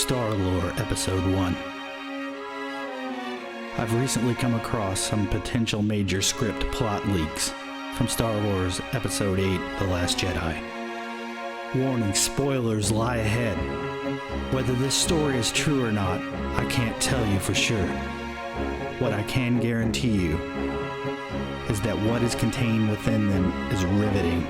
Star Lore Episode 1. I've recently come across some potential major script plot leaks from Star Wars Episode 8, The Last Jedi. Warning, spoilers lie ahead. Whether this story is true or not, I can't tell you for sure. What I can guarantee you is that what is contained within them is riveting.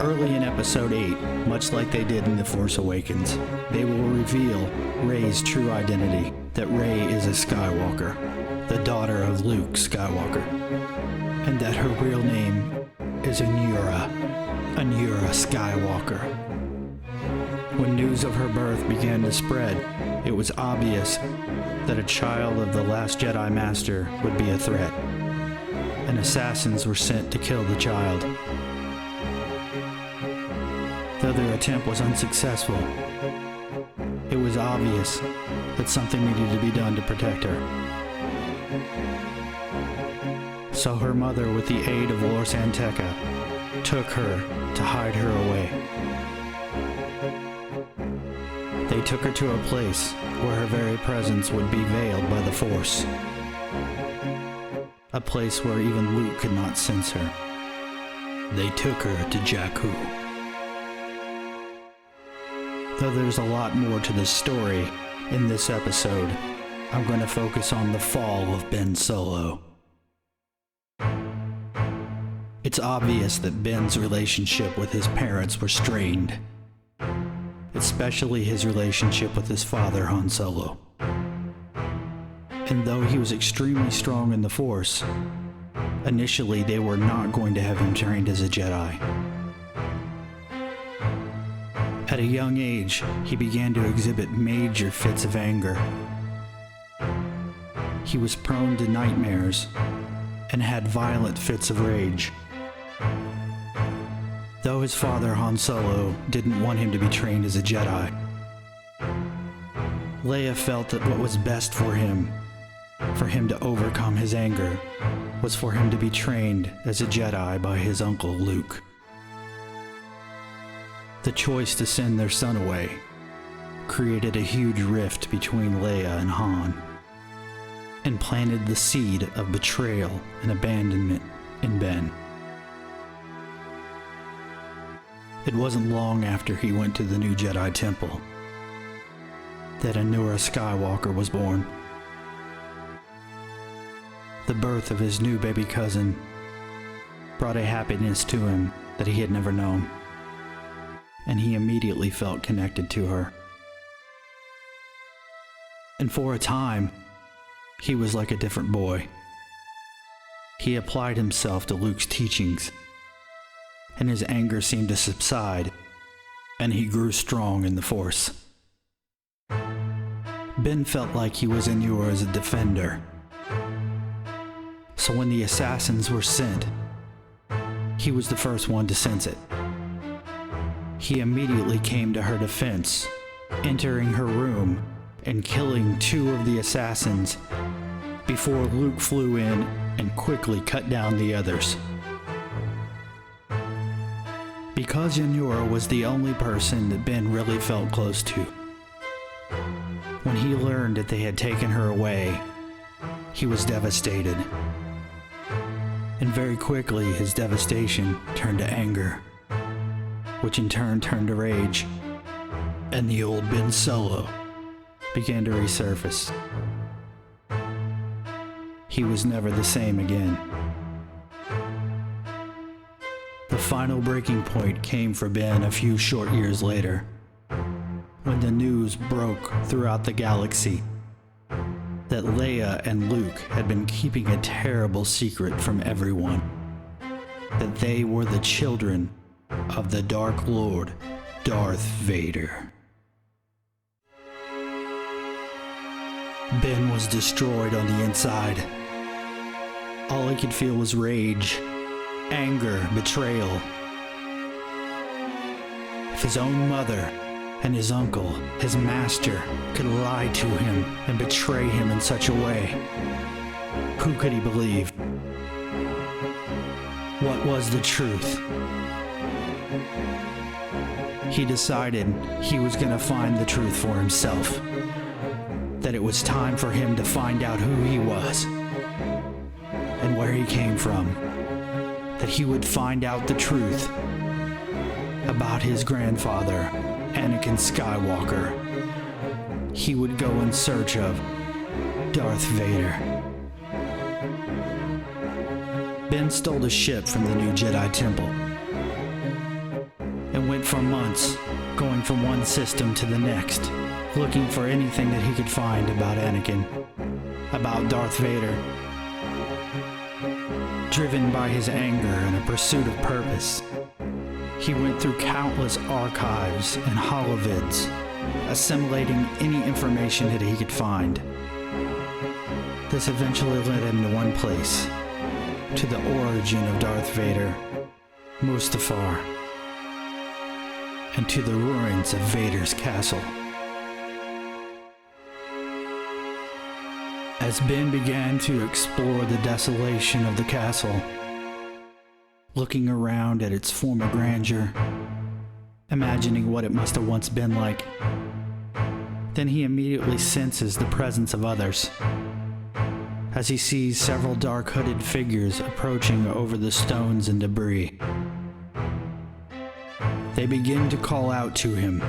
Early in Episode 8, much like they did in The Force Awakens, they will reveal Rey's true identity, that Rey is a Skywalker, the daughter of Luke Skywalker, and that her real name is Anura Skywalker. When news of her birth began to spread, it was obvious that a child of the Last Jedi Master would be a threat, and assassins were sent to kill the child. Though their attempt was unsuccessful, it was obvious that something needed to be done to protect her. So her mother, with the aid of Lor Santeca, took her to hide her away. They took her to a place where her very presence would be veiled by the Force. A place where even Luke could not sense her. They took her to Jakku. Though there's a lot more to this story, in this episode, I'm going to focus on the fall of Ben Solo. It's obvious that Ben's relationship with his parents were strained, especially his relationship with his father, Han Solo. And though he was extremely strong in the Force, initially they were not going to have him trained as a Jedi. At a young age, he began to exhibit major fits of anger. He was prone to nightmares and had violent fits of rage. Though his father, Han Solo, didn't want him to be trained as a Jedi, Leia felt that what was best for him to overcome his anger, was for him to be trained as a Jedi by his uncle Luke. The choice to send their son away created a huge rift between Leia and Han, and planted the seed of betrayal and abandonment in Ben. It wasn't long after he went to the new Jedi Temple that Anura Skywalker was born. The birth of his new baby cousin brought a happiness to him that he had never known, and he immediately felt connected to her. And for a time, he was like a different boy. He applied himself to Luke's teachings, and his anger seemed to subside, and he grew strong in the Force. Ben felt like he was Anura's defender. So when the assassins were sent, he was the first one to sense it. He immediately came to her defense, entering her room and killing 2 of the assassins before Luke flew in and quickly cut down the others. Because Anura was the only person that Ben really felt close to, when he learned that they had taken her away, he was devastated. And very quickly his devastation turned to anger, which in turn turned to rage, and the old Ben Solo began to resurface. He was never the same again. The final breaking point came for Ben a few short years later, when the news broke throughout the galaxy that Leia and Luke had been keeping a terrible secret from everyone, that they were the children of the Dark Lord, Darth Vader. Ben was destroyed on the inside. All he could feel was rage, anger, betrayal. If his own mother and his uncle, his master, could lie to him and betray him in such a way, who could he believe? What was the truth? he decided he was going to find the truth for himself. That it was time for him to find out who he was and where he came from. That he would find out the truth about his grandfather, Anakin Skywalker. He would go in search of Darth Vader. Ben stole a ship from the new Jedi Temple and went for months, going from one system to the next, looking for anything that he could find about Anakin, about Darth Vader. Driven by his anger and a pursuit of purpose, he went through countless archives and holovids, assimilating any information that he could find. This eventually led him to one place, to the origin of Darth Vader, Mustafar, and to the ruins of Vader's castle. As Ben began to explore the desolation of the castle, looking around at its former grandeur, imagining what it must have once been like, then he immediately senses the presence of others, as he sees several dark hooded figures approaching over the stones and debris. They begin to call out to him,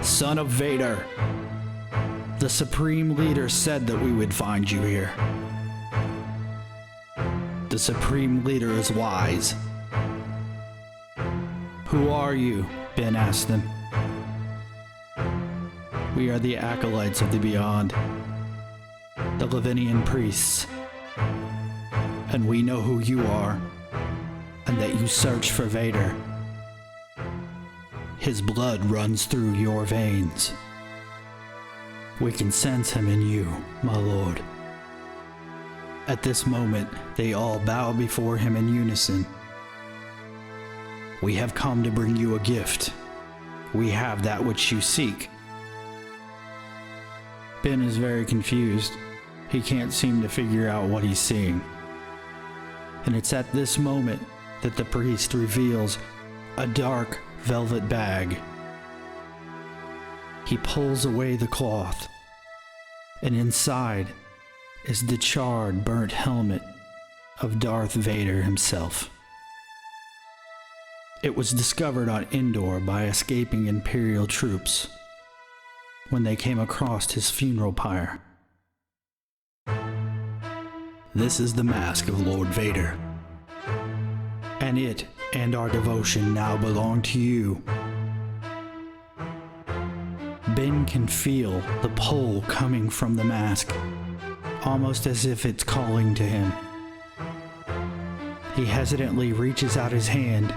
"Son of Vader! The Supreme Leader said that we would find you here. The Supreme Leader is wise." "Who are you?" Ben asked them. "We are the acolytes of the Beyond, the Levinian priests, and we know who you are, and that you search for Vader. His blood runs through your veins. We can sense him in you, my lord." At this moment, they all bow before him in unison. "We have come to bring you a gift. We have that which you seek." Ben is very confused. He can't seem to figure out what he's seeing. And it's at this moment that the priest reveals a dark velvet bag. He pulls away the cloth, and inside is the charred, burnt helmet of Darth Vader himself. It was discovered on Endor by escaping Imperial troops when they came across his funeral pyre. This is the mask of Lord Vader, and it and our devotion now belong to you. Ben can feel the pull coming from the mask, almost as if it's calling to him. He hesitantly reaches out his hand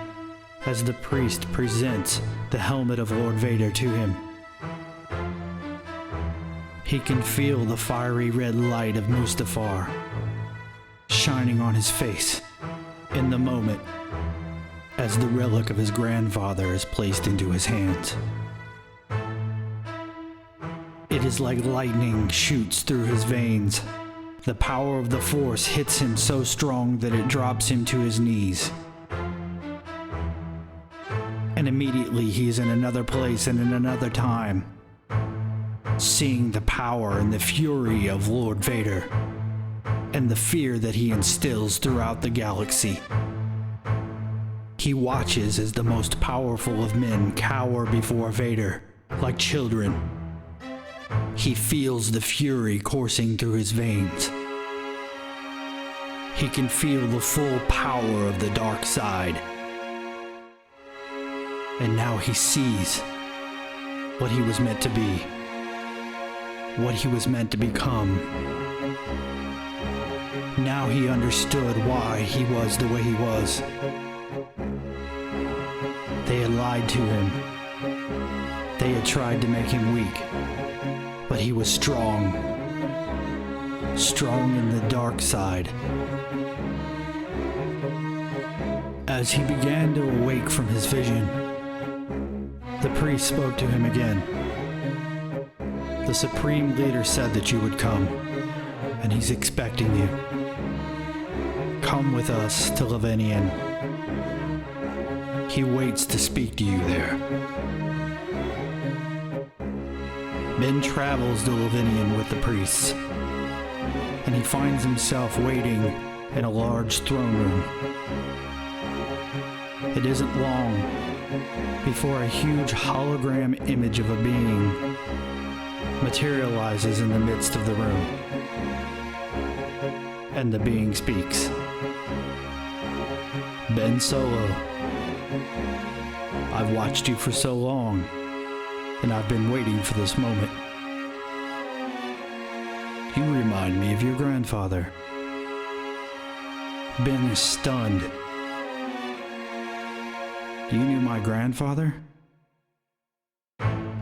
as the priest presents the helmet of Lord Vader to him. He can feel the fiery red light of Mustafar shining on his face in the moment as the relic of his grandfather is placed into his hands. It is like lightning shoots through his veins. The power of the Force hits him so strong that it drops him to his knees. And immediately he is in another place and in another time, seeing the power and the fury of Lord Vader, and the fear that he instills throughout the galaxy. He watches as the most powerful of men cower before Vader like children. He feels the fury coursing through his veins. He can feel the full power of the dark side. And now he sees what he was meant to be, what he was meant to become. Now he understood why he was the way he was. They had lied to him. They had tried to make him weak. But he was strong. Strong in the dark side. As he began to awake from his vision, the priest spoke to him again. "The Supreme Leader said that you would come, and he's expecting you. Come with us to Levinian. He waits to speak to you there." Ben travels to Lavinian with the priests, and he finds himself waiting in a large throne room. It isn't long before a huge hologram image of a being materializes in the midst of the room, and the being speaks. Ben Solo, I've watched you for so long, and I've been waiting for this moment. You remind me of your grandfather. Ben is stunned. You knew my grandfather?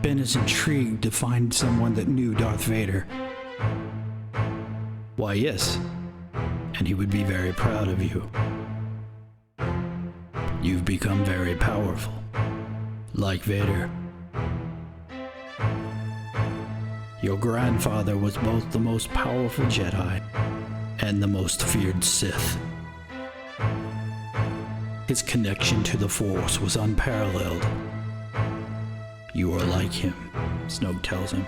Ben is intrigued to find someone that knew Darth Vader. Why, yes, and he would be very proud of you. You've become very powerful, like Vader. Your grandfather was both the most powerful Jedi and the most feared Sith. His connection to the Force was unparalleled. You are like him, Snoke tells him.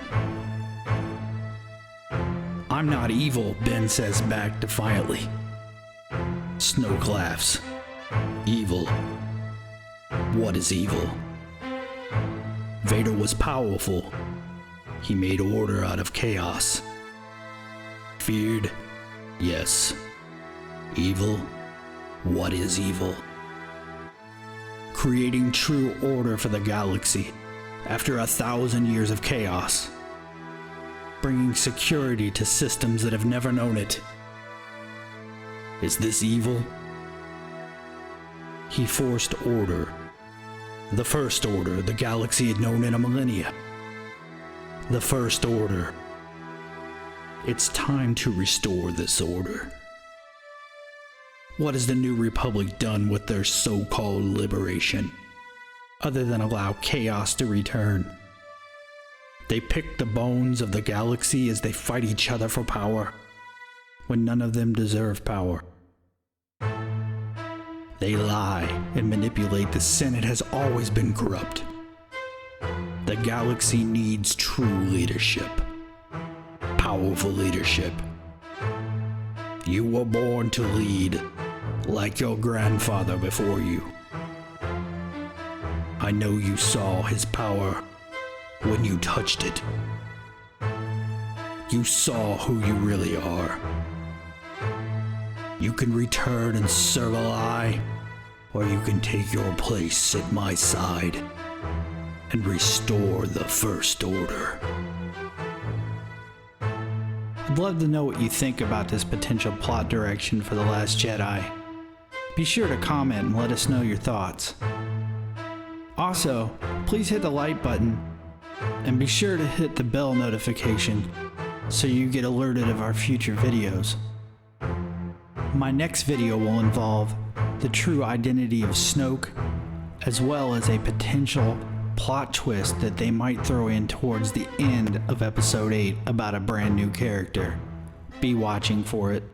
I'm not evil, Ben says back defiantly. Snoke laughs. Evil? What is evil? Vader was powerful. He made order out of chaos. Feared? Yes. Evil? What is evil? Creating true order for the galaxy after 1,000 years of chaos. Bringing security to systems that have never known it. Is this evil? He forced order. The First Order the galaxy had known in a millennia. The First Order. It's time to restore this order. What has the New Republic done with their so-called liberation, other than allow chaos to return? They pick the bones of the galaxy as they fight each other for power, when none of them deserve power. They lie and manipulate. The Senate has always been corrupt. The galaxy needs true leadership. Powerful leadership. You were born to lead, like your grandfather before you. I know you saw his power when you touched it. You saw who you really are. You can return and serve a lie, or you can take your place at my side and restore the First Order. I'd love to know what you think about this potential plot direction for The Last Jedi. Be sure to comment and let us know your thoughts. Also, please hit the like button and be sure to hit the bell notification so you get alerted of our future videos. My next video will involve the true identity of Snoke, as well as a potential plot twist that they might throw in towards the end of Episode 8 about a brand new character. Be watching for it.